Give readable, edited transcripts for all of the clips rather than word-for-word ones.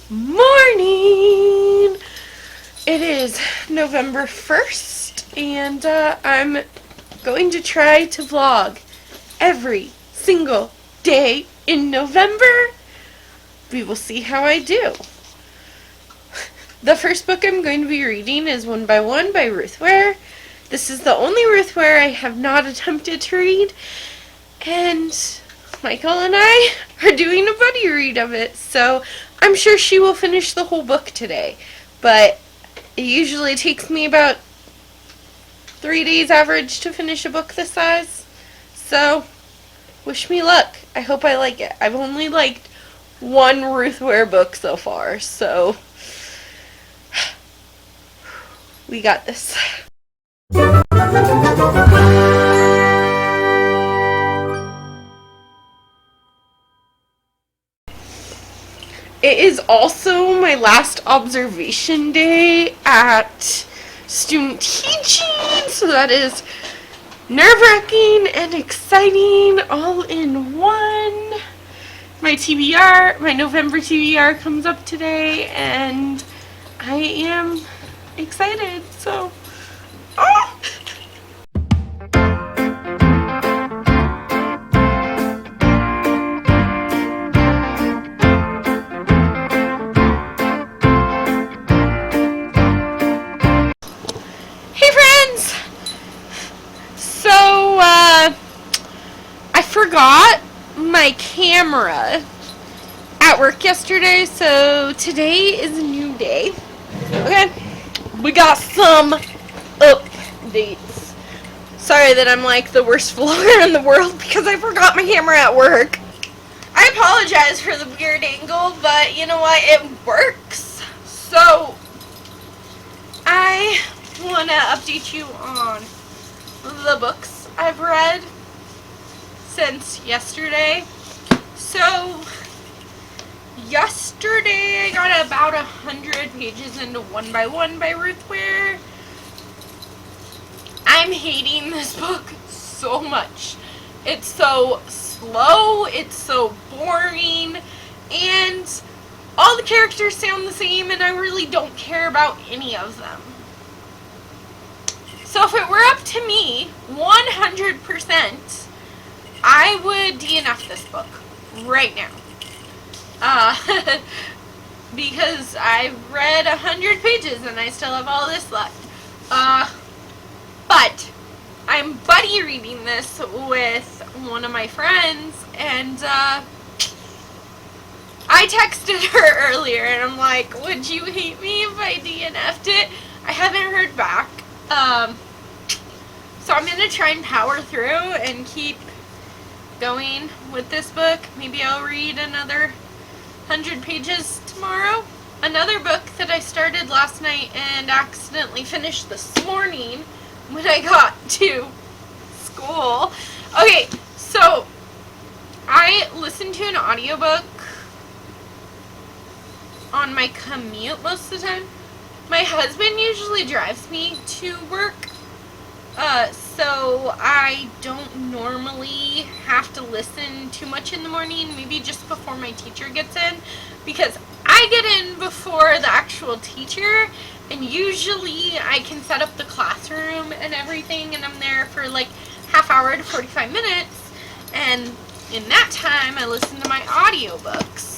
Morning! It is November 1st, and I'm going to try to vlog every single day in November. We will see how I do. The first book I'm going to be reading is One by One by Ruth Ware. This is the only Ruth Ware I have not attempted to read, and Michael and I are doing a buddy read of it, so I'm sure she will finish the whole book today. But it usually takes me about 3 days average to finish a book this size. So, wish me luck. I hope I like it. I've only liked one Ruth Ware book so far, so we got this. It is also my last observation day at student teaching, so that is nerve-wracking and exciting all in one. My November TBR comes up today, and I am excited, so I forgot my camera at work yesterday, so today is a new day. Okay, we got some updates. Sorry that I'm like the worst vlogger in the world because I forgot my camera at work. I apologize for the weird angle, but you know what? It works. So, I want to update you on the books I've read since yesterday. So, yesterday I got about 100 pages into One by One by Ruth Ware. I'm hating this book so much. It's so slow, it's so boring, and all the characters sound the same, and I really don't care about any of them. So if it were up to me, 100%, I would DNF this book right now. Because I've read 100 pages and I still have all this left. But I'm buddy reading this with one of my friends, and I texted her earlier and I'm like, would you hate me if I DNF'd it? I haven't heard back. So I'm going to try and power through and keep going with this book. Maybe I'll read another 100 pages tomorrow. Another book that I started last night and accidentally finished this morning when I got to school. Okay, so I listen to an audiobook on my commute most of the time. My husband usually drives me to work, so I don't normally have to listen too much in the morning, maybe just before my teacher gets in, because I get in before the actual teacher, and usually I can set up the classroom and everything, and I'm there for like half hour to 45 minutes, and in that time I listen to my audiobooks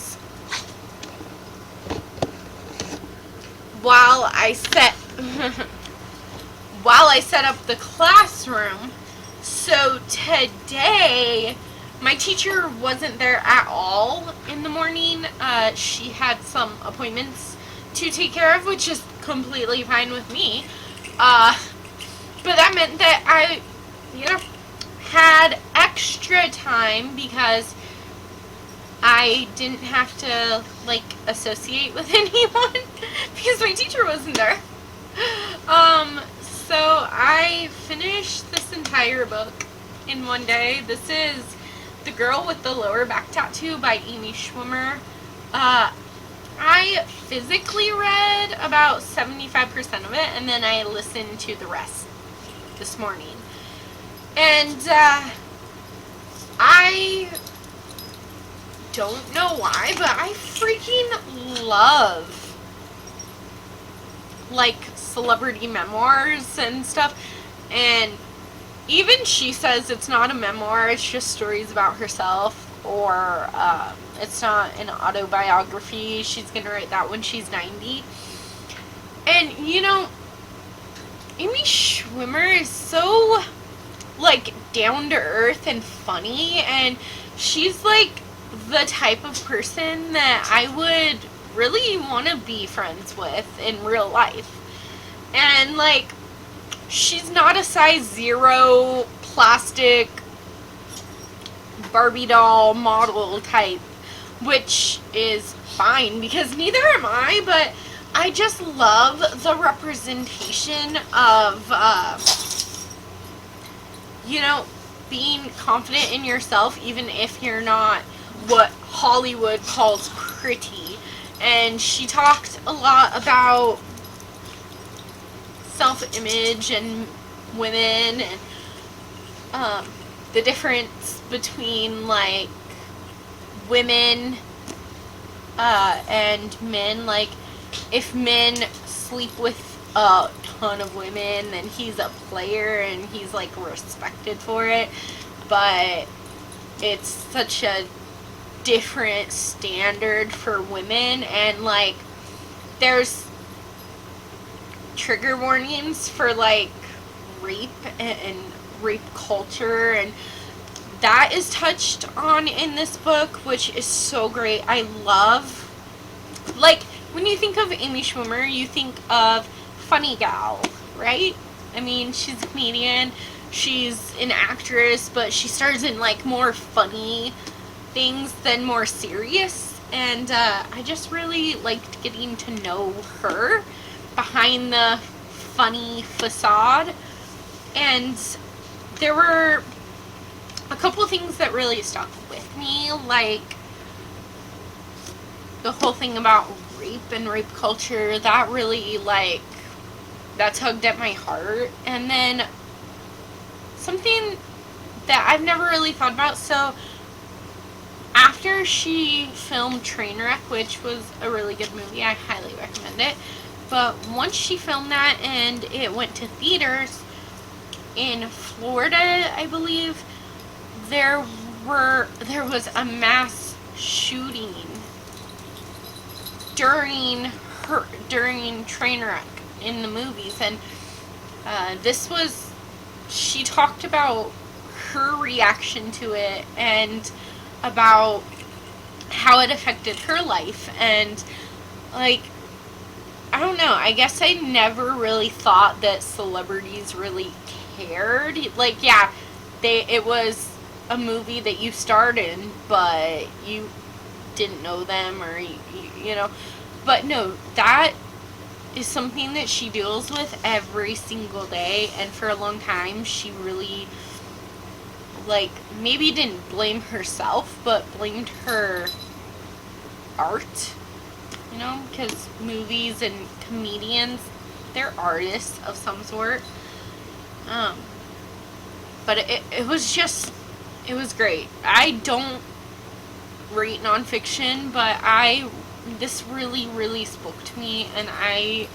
while I set up the classroom. So today my teacher wasn't there at all in the morning. She had some appointments to take care of, which is completely fine with me. But that meant that I, had extra time because I didn't have to, associate with anyone because my teacher wasn't there. So I finished this entire book in one day. This is The Girl with the Lower Back Tattoo by Amy Schwimmer. I physically read about 75% of it, and then I listened to the rest this morning. And I don't know why, but I freaking love, like, celebrity memoirs and stuff, and even she says it's not a memoir, it's just stories about herself, or it's not an autobiography. She's gonna write that when she's 90. And, you know, Amy Schwimmer is so, like, down to earth and funny, and she's, like, the type of person that I would really want to be friends with in real life. And, like, she's not a size 0 plastic Barbie doll model type, which is fine because neither am I, but I just love the representation of, you know, being confident in yourself even if you're not what Hollywood calls pretty. And she talked a lot about self-image and women, and the difference between, like, women and men. Like, if men sleep with a ton of women, then he's a player and he's, like, respected for it. But it's such a different standard for women, and, like, there's trigger warnings for, like, rape and rape culture, and that is touched on in this book, which is so great. I love, like, when you think of Amy Schwimmer, you think of funny gal, right? I mean, she's a comedian, she's an actress, but she stars in, like, more funny things than more serious, and I just really liked getting to know her behind the funny facade. And there were a couple of things that really stuck with me, like the whole thing about rape and rape culture. That really, like, that tugged at my heart. And then something that I've never really thought about, so after she filmed Trainwreck, which was a really good movie, I highly recommend it, but once she filmed that and it went to theaters in Florida, I believe, there was a mass shooting during Trainwreck in the movies, and she talked about her reaction to it and about how it affected her life. And, like, I don't know, I guess I never really thought that celebrities really cared. Like, yeah, it was a movie that you starred in, but you didn't know them, or you know, but no, that is something that she deals with every single day. And for a long time she really, like, maybe didn't blame herself, but blamed her art, you know, because movies and comedians, they're artists of some sort. But it was just, it was great. I don't rate nonfiction, but this really, really spoke to me, and I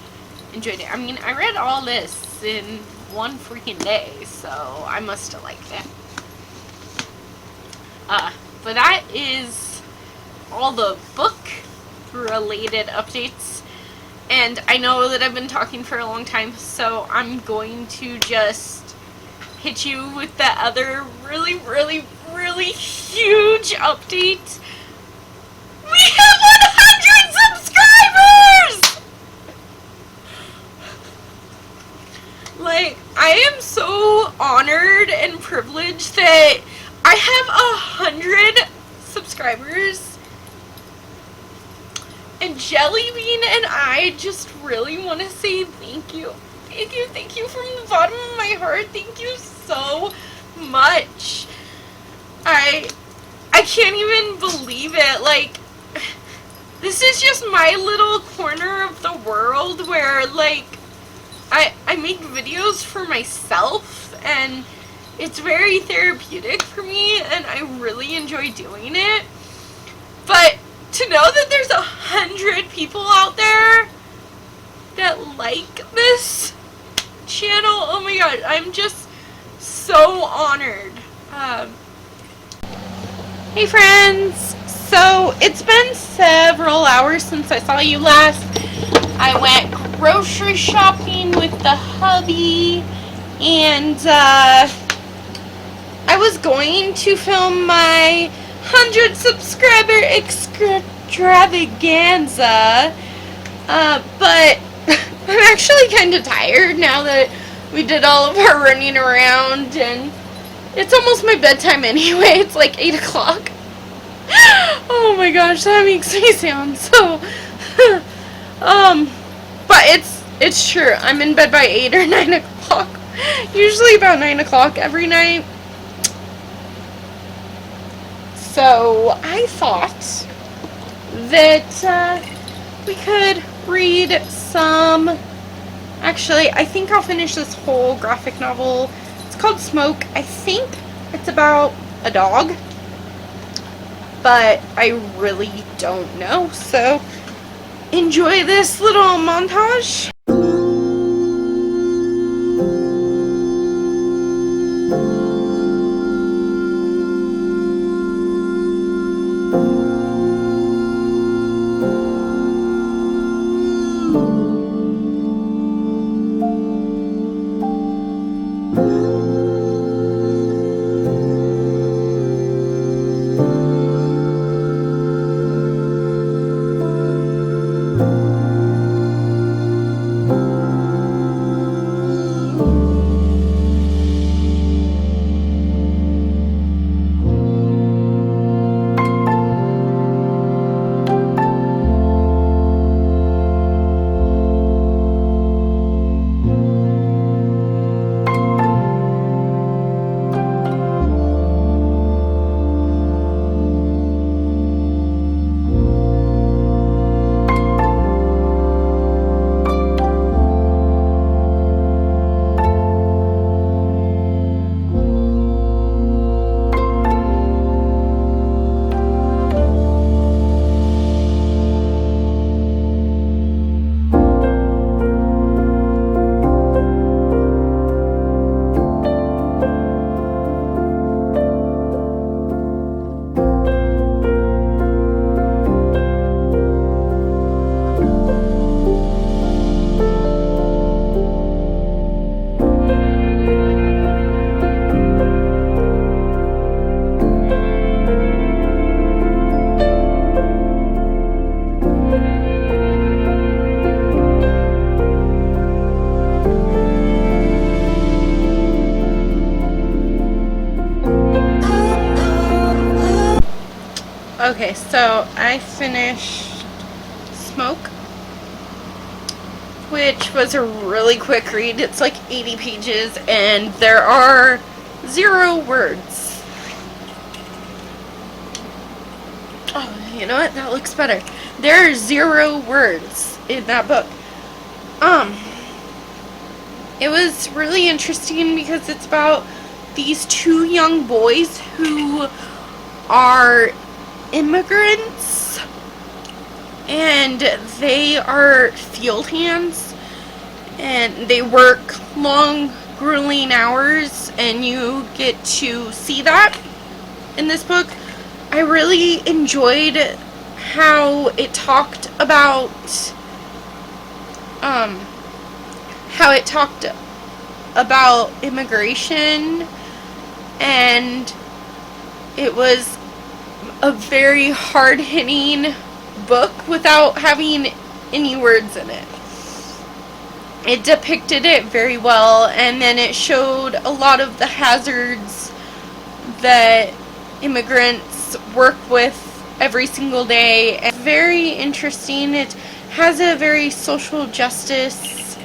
enjoyed it. I mean, I read all this in one freaking day, so I must have liked it. But that is all the book-related updates, and I know that I've been talking for a long time, so I'm going to just hit you with the other really, really, really huge update. We have 100 subscribers! Like, I am so honored and privileged that I have 100 subscribers. And Jellybean and I just really want to say thank you. Thank you from the bottom of my heart. Thank you so much. I can't even believe it. Like, this is just my little corner of the world where, like, I make videos for myself, and it's very therapeutic for me, and I really enjoy doing it. But to know that there's 100 people like this channel. Oh my god, I'm just so honored. Hey friends, so it's been several hours since I saw you last. I went grocery shopping with the hubby, and I was going to film my 100 subscriber extravaganza, but I'm actually kind of tired now that we did all of our running around, and it's almost my bedtime anyway. It's like 8 o'clock. Oh my gosh, that makes me sound so but it's true. I'm in bed by 8 or 9 o'clock. Usually about 9 o'clock every night. So I thought that we could read some. Actually, I think I'll finish this whole graphic novel. It's called Smoke. I think it's about a dog, but I really don't know. So enjoy this little montage. Okay, so I finished Smoke, which was a really quick read. It's like 80 pages, and there are 0 words. Oh, you know what? That looks better. There are 0 words in that book. It was really interesting because it's about these 2 young boys who are immigrants, and they are field hands, and they work long, grueling hours, and you get to see that in this book. I really enjoyed how it talked about immigration, and it was a very hard-hitting book without having any words in it. It depicted it very well, and then it showed a lot of the hazards that immigrants work with every single day. And very interesting. It has a very social justice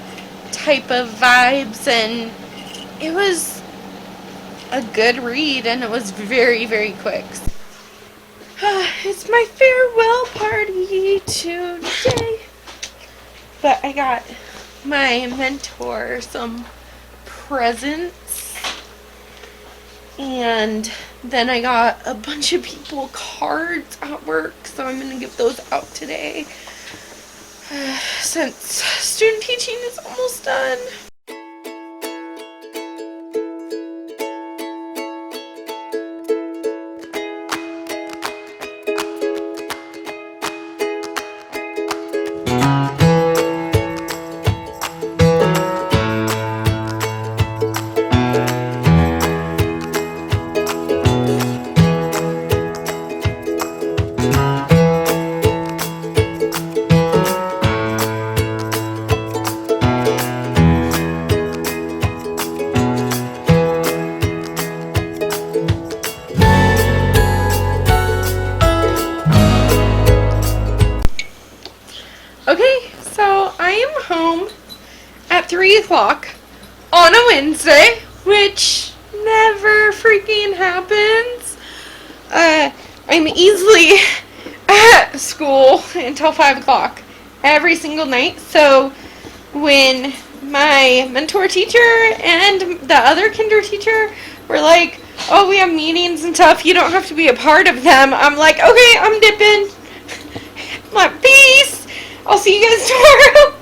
type of vibes, and it was a good read, and it was very, very quick. It's my farewell party today. But I got my mentor some presents, and then I got a bunch of people cards at work, so I'm gonna give those out today. since student teaching is almost done. Okay, so I am home at 3 o'clock on a Wednesday, which never freaking happens. I'm easily at school until 5 o'clock every single night, so when my mentor teacher and the other kinder teacher were like, oh, we have meetings and stuff, you don't have to be a part of them, I'm like, okay, I'm dipping. I'm like, peace! I'll see you guys tomorrow.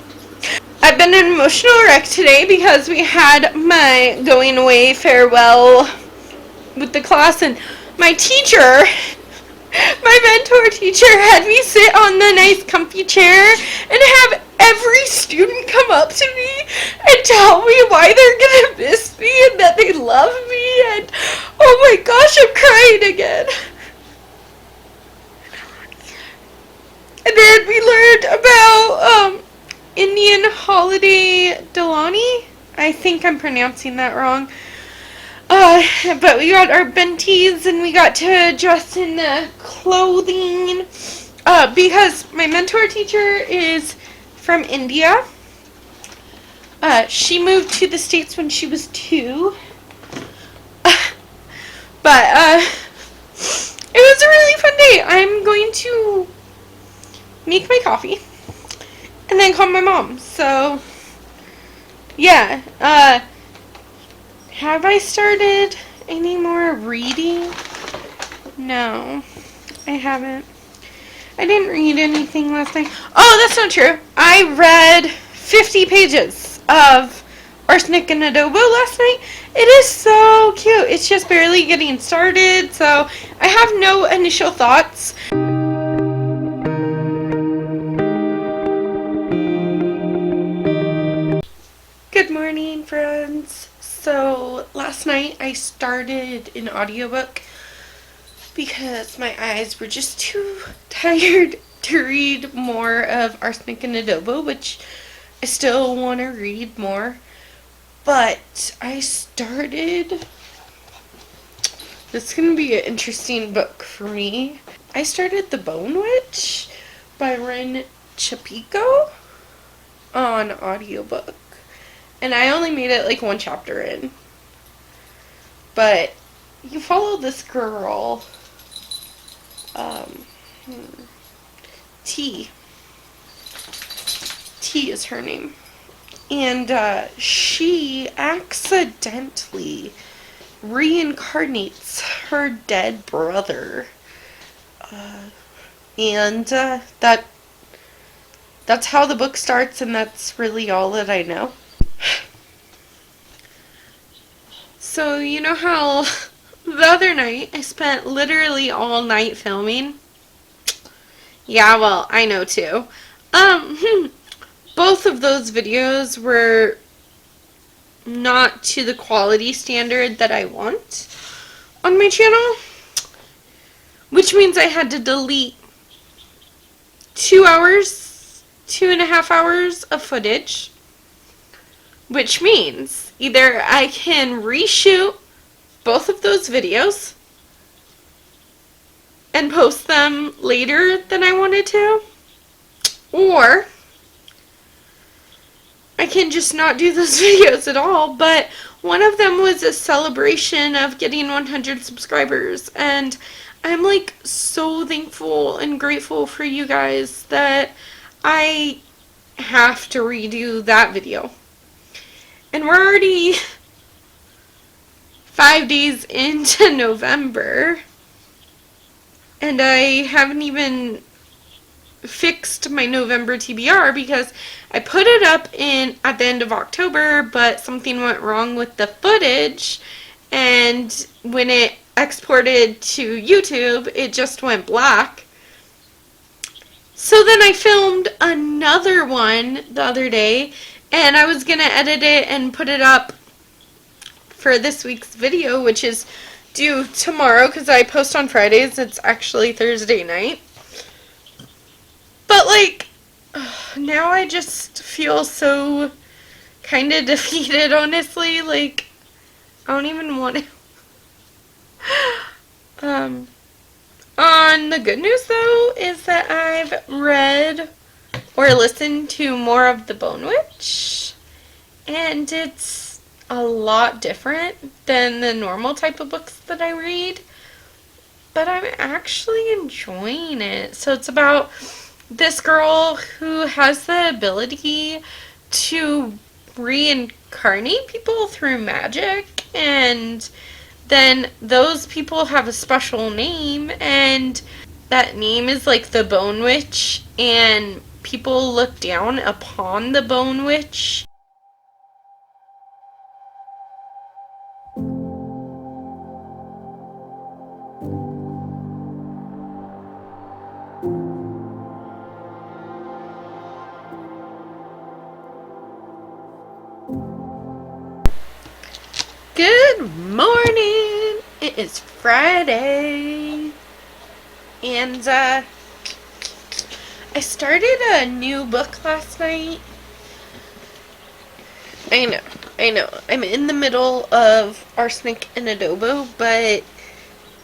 I've been an emotional wreck today because we had my going away farewell with the class, and my teacher, my mentor teacher, had me sit on the nice comfy chair and have every student come up to me and tell me why they're gonna miss me and that they love me, and oh my gosh, I'm crying again. And then we learned about Indian Holiday Delani. I think I'm pronouncing that wrong. But we got our benties and we got to dress in the clothing. Because my mentor teacher is from India. She moved to the States when she was 2. But it was a really fun day. I'm going to make my coffee and then call my mom. So yeah, have I started any more reading? No, I haven't. I didn't read anything last night. Oh, that's not true. I read 50 pages of Arsenic and Adobo last night. It is so cute. It's just barely getting started, so I have no initial thoughts. Good morning, friends. So last night I started an audiobook because my eyes were just too tired to read more of Arsenic and Adobo, which I still want to read more. But I started, this is going to be an interesting book for me. I started The Bone Witch by Ren Chapico on audiobook. And I only made it like 1 chapter in. But you follow this girl, T. T is her name. And she accidentally reincarnates her dead brother. That's how the book starts, and that's really all that I know. So, you know how the other night I spent literally all night filming? Yeah, well, I know too. Both of those videos were not to the quality standard that I want on my channel, which means I had to delete 2.5 hours of footage, which means either I can reshoot both of those videos and post them later than I wanted to, or I can just not do those videos at all. But one of them was a celebration of getting 100 subscribers, and I'm like so thankful and grateful for you guys that I have to redo that video. And we're already 5 days into November, and I haven't even fixed my November TBR because I put it up at the end of October, but something went wrong with the footage, and when it exported to YouTube, it just went black. So then I filmed another one the other day, and I was going to edit it and put it up for this week's video, which is due tomorrow because I post on Fridays. It's actually Thursday night. But, like, now I just feel so kind of defeated, honestly. Like, I don't even want to. On the good news, though, is that I've read or listened to more of The Bone Witch, and it's a lot different than the normal type of books that I read, but I'm actually enjoying it. So it's about this girl who has the ability to reincarnate people through magic, and then those people have a special name, and that name is like the Bone Witch, and people look down upon the Bone Witch. Good morning! It is Friday, and I started a new book last night. I know, I'm in the middle of Arsenic and Adobo, but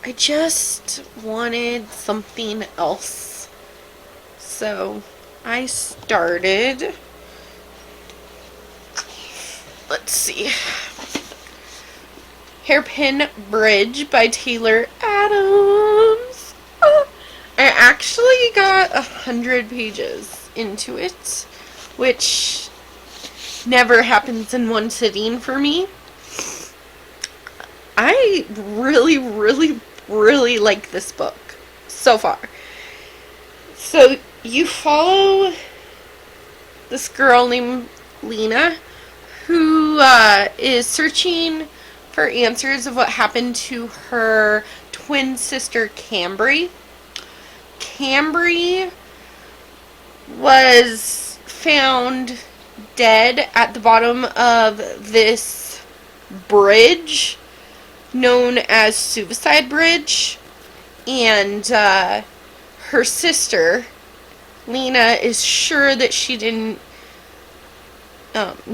I just wanted something else. So I started, let's see, Hairpin Bridge by Taylor Adams. I actually got 100 pages into it, which never happens in one sitting for me. I really, really, really like this book so far. So you follow this girl named Lena who is searching for answers of what happened to her twin sister Cambry. Cambry was found dead at the bottom of this bridge known as Suicide Bridge, and her sister Lena is sure that she didn't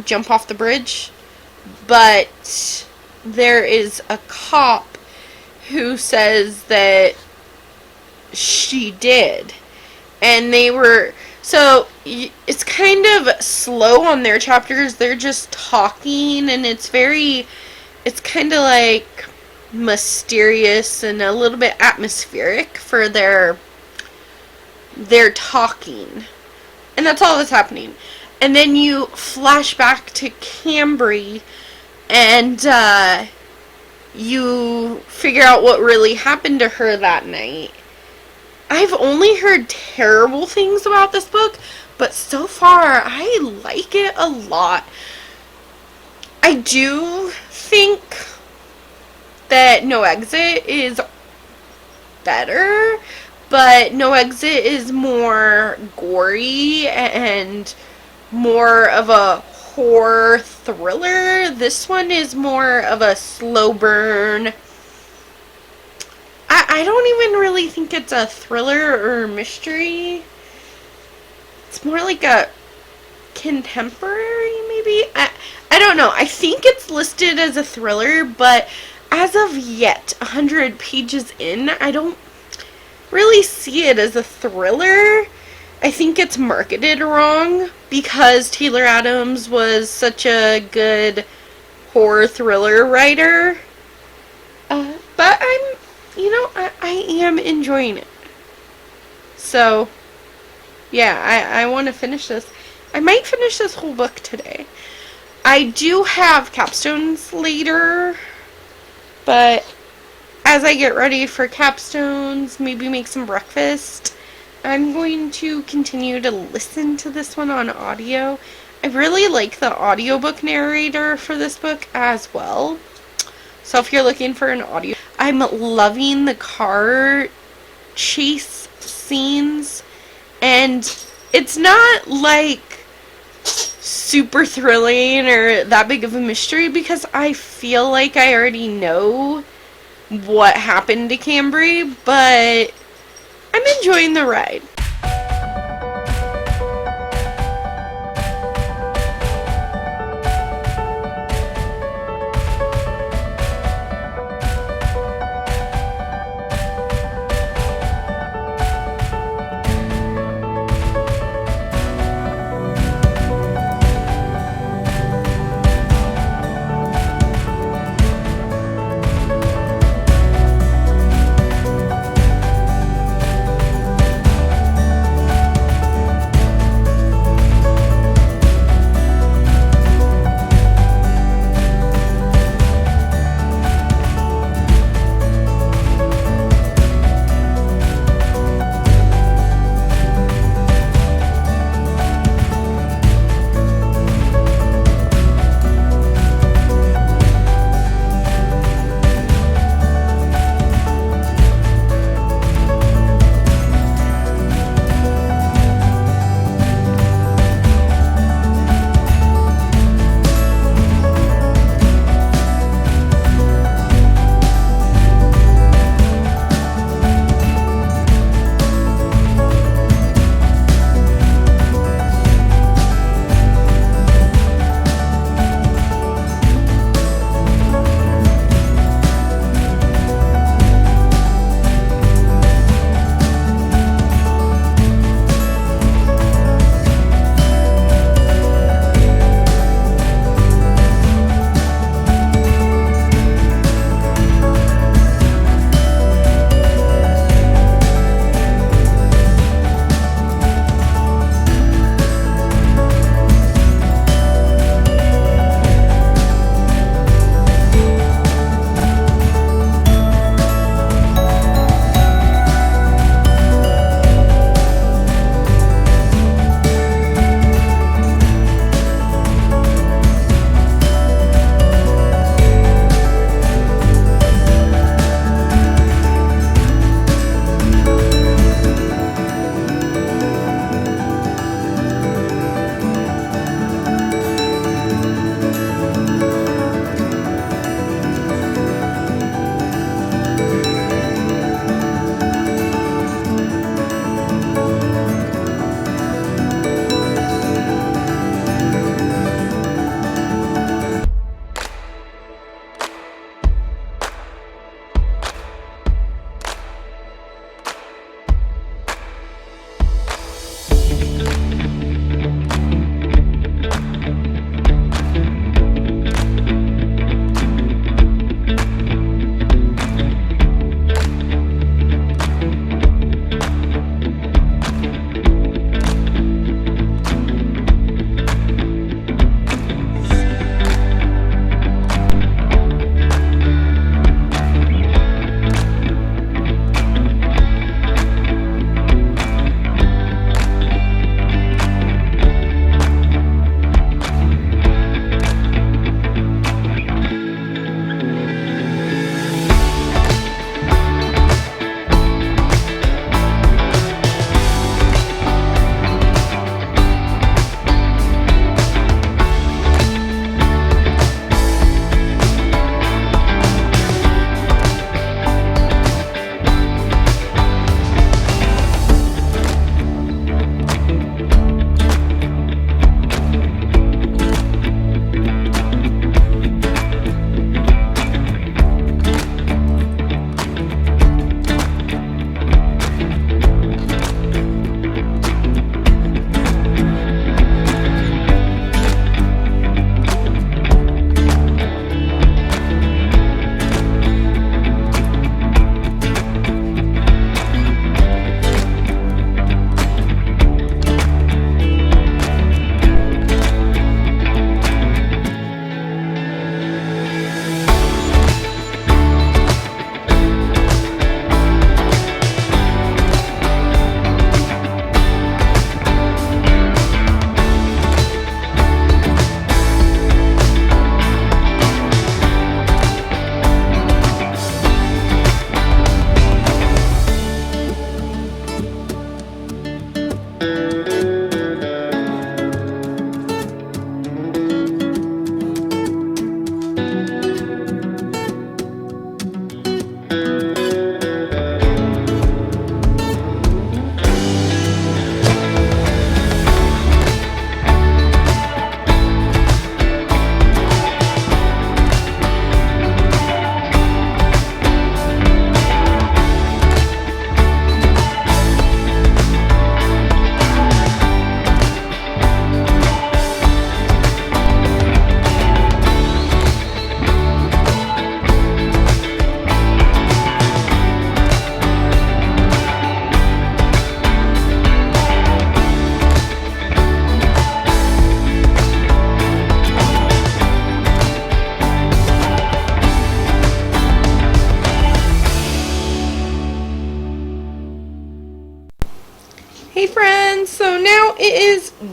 jump off the bridge, but there is a cop who says that she did. And they were, so it's kind of slow on their chapters. They're just talking, and it's kind of like mysterious and a little bit atmospheric for their talking. And that's all that's happening. And then you flash back to Cambry, and you figure out what really happened to her that night. I've only heard terrible things about this book, but so far I like it a lot. I do think that No Exit is better, but No Exit is more gory and more of a horror thriller. This one is more of a slow burn. I don't even really think it's a thriller or mystery. It's more like a contemporary, maybe? I don't know. I think it's listed as a thriller, but as of yet, 100 pages in, I don't really see it as a thriller. I think it's marketed wrong because Taylor Adams was such a good horror thriller writer. But I am enjoying it. So, yeah, I want to finish this. I might finish this whole book today. I do have capstones later, but as I get ready for capstones, maybe make some breakfast, I'm going to continue to listen to this one on audio. I really like the audiobook narrator for this book as well. So if you're looking for an audio, I'm loving the car chase scenes, and it's not like super thrilling or that big of a mystery because I feel like I already know what happened to Cambry, but I'm enjoying the ride.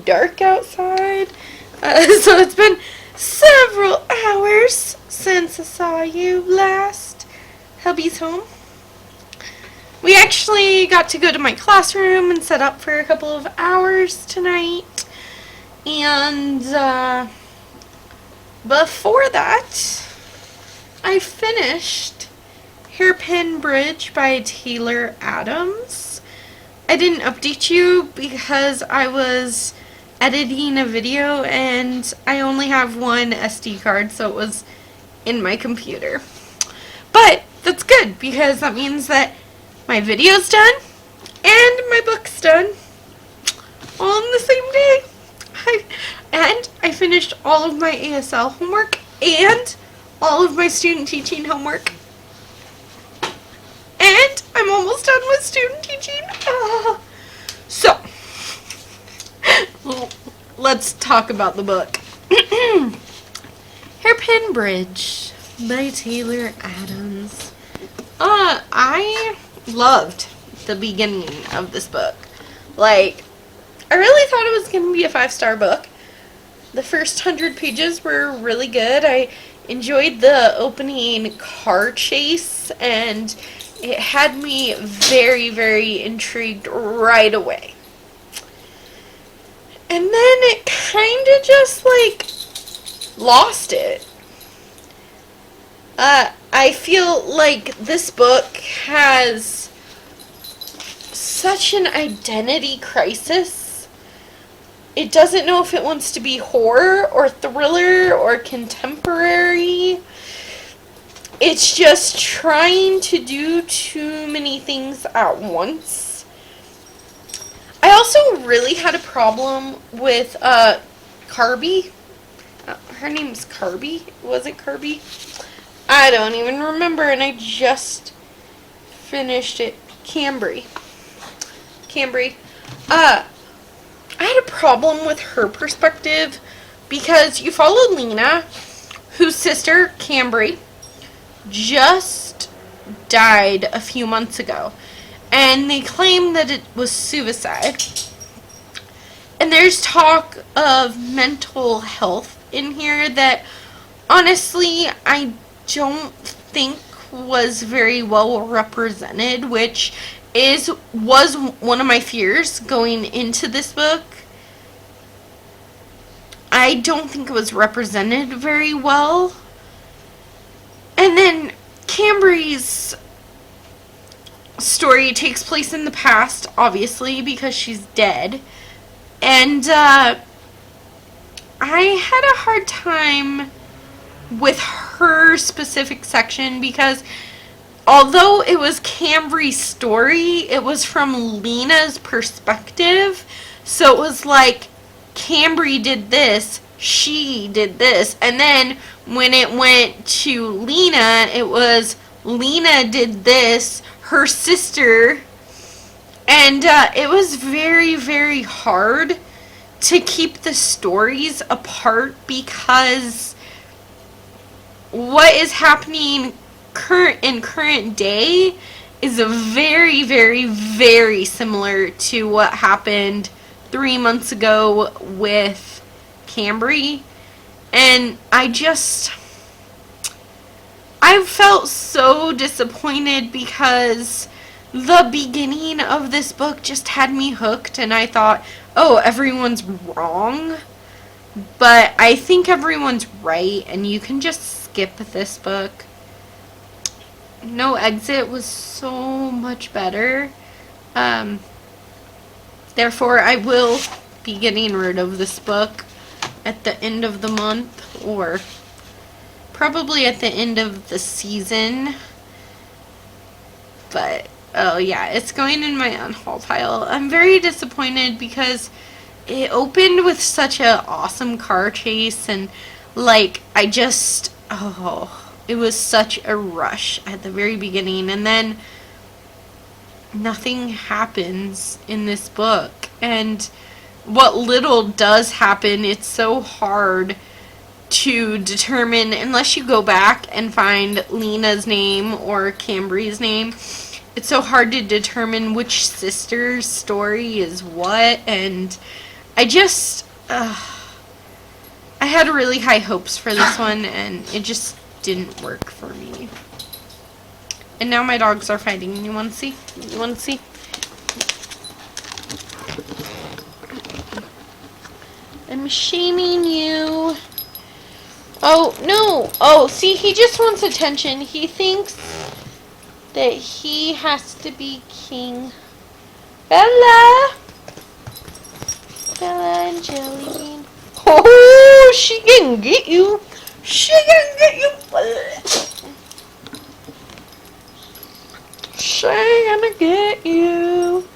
dark outside. So it's been several hours since I saw you last. Hubby's home. We actually got to go to my classroom and set up for a couple of hours tonight. And before that, I finished Hairpin Bridge by Taylor Adams. I didn't update you because I was editing a video and I only have one SD card, so it was in my computer. But that's good because that means that my video's done and my book's done all on the same day. And I finished all of my ASL homework and all of my student teaching homework. And I'm almost done with student teaching. So, let's talk about the book. Hairpin Bridge by Taylor Adams. I loved the beginning of this book. Like, I really thought it was going to be a 5-star book. The first 100 pages were really good. I enjoyed the opening car chase, and it had me very, very intrigued right away. And then it kind of just, like, lost it. I feel like this book has such an identity crisis. It doesn't know if it wants to be horror or thriller or contemporary. It's just trying to do too many things at once. I also really had a problem with Carby. Her name's Carby. Was it Carby? I don't even remember, and I just finished it. Cambry. I had a problem with her perspective because you follow Lena, whose sister, Cambry, just died a few months ago. And they claim that it was suicide. And there's talk of mental health in here that, honestly, I don't think was very well represented, which was one of my fears going into this book. I don't think it was represented very well. And then Cambry's story takes place in the past, obviously, because she's dead. And I had a hard time with her specific section because although it was Cambry's story, it was from Lena's perspective. So it was like, Cambry did this, she did this, and then when it went to Lena, it was Lena did this, her sister, and it was very, very hard to keep the stories apart because what is happening in current day is very, very, very similar to what happened 3 months ago with Cambry. And I felt so disappointed because the beginning of this book just had me hooked, and I thought, oh, everyone's wrong. But I think everyone's right, and you can just skip this book. No Exit was so much better. Therefore, I will be getting rid of this book at the end of the month, or probably at the end of the season. But, oh yeah, it's going in my unhaul pile. I'm very disappointed because it opened with such an awesome car chase, and like, it was such a rush at the very beginning, and then nothing happens in this book. And what little does happen, it's so hard to determine, unless you go back and find Lena's name or Cambry's name, it's so hard to determine which sister's story is what. And I just, I had really high hopes for this one, and it just didn't work for me. And now my dogs are fighting. You want to see? You want to see? I'm shaming you. Oh, no. Oh, see, he just wants attention. He thinks that he has to be king. Bella! Bella and Jellybean. Oh, she can get you. She can get you. She gonna get you.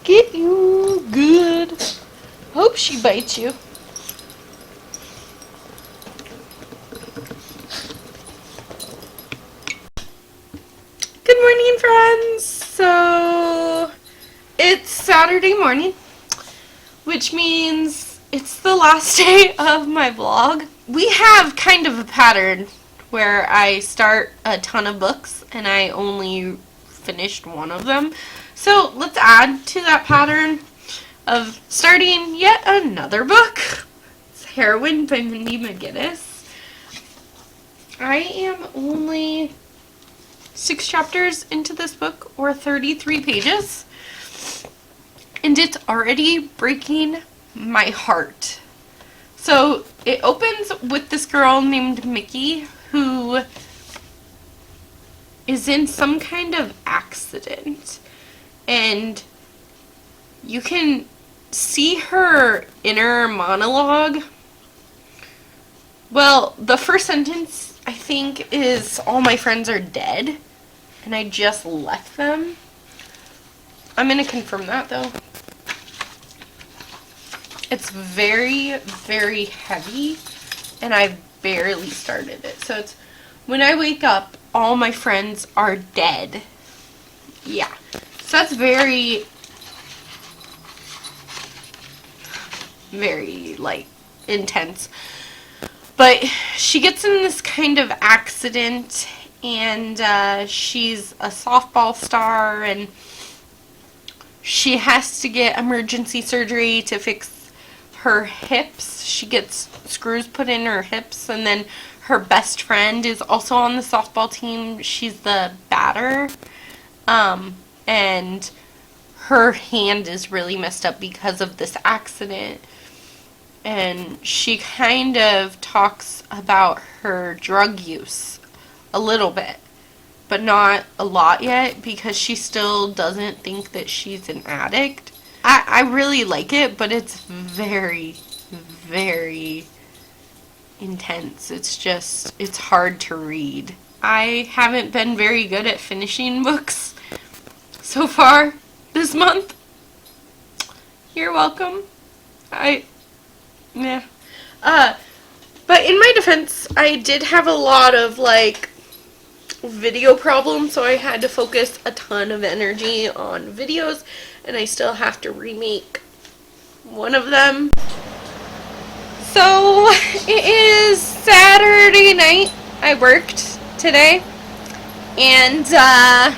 Get you good. Hope she bites you. Good morning, friends. So, it's Saturday morning, which means it's the last day of my vlog. We have kind of a pattern where I start a ton of books and I only finished one of them. So, let's add to that pattern of starting yet another book. It's Heroin by Mindy Mcginnis. I am only 6 chapters into this book, or 33 pages, and it's already breaking my heart. So it opens with this girl named Mickey who is in some kind of accident, and you can see her inner monologue. Well, the first sentence, I think, is all my friends are dead and I just left them. I'm going to confirm that, though. It's very, very heavy, and I barely started it. So it's, when I wake up, all my friends are dead. Yeah. So that's very, very, like, intense. But she gets in this kind of accident, and she's a softball star, and she has to get emergency surgery to fix her hips. She gets screws put in her hips, and then her best friend is also on the softball team. She's the batter, and her hand is really messed up because of this accident. And she kind of talks about her drug use a little bit, but not a lot yet, because she still doesn't think that she's an addict. I really like it, but it's very, very intense. It's just, it's hard to read. I haven't been very good at finishing books so far this month. You're welcome. Yeah. But in my defense, I did have a lot of, like, video problems, so I had to focus a ton of energy on videos, and I still have to remake one of them. So, it is Saturday night. I worked today, and now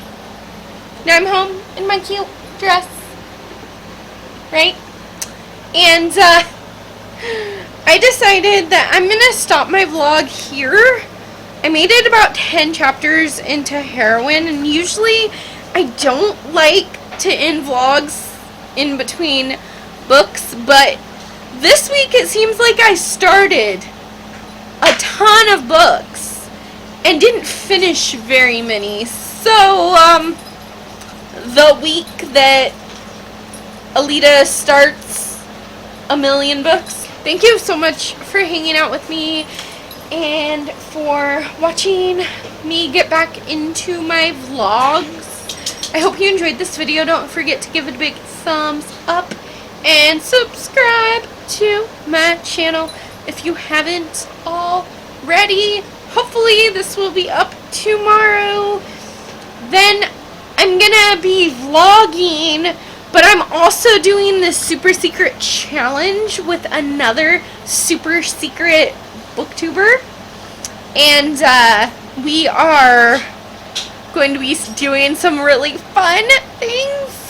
I'm home in my cute dress, right? And I decided that I'm gonna stop my vlog here. I made it about 10 chapters into Heroin, and usually I don't like to end vlogs in between books, but this week it seems like I started a ton of books and didn't finish very many. So, the week that Alita starts a million books. Thank you so much for hanging out with me and for watching me get back into my vlogs. I hope you enjoyed this video. Don't forget to give it a big thumbs up and subscribe to my channel if you haven't already. Hopefully this will be up tomorrow. Then I'm gonna be vlogging, but I'm also doing this super secret challenge with another super secret booktuber, and we are going to be doing some really fun things.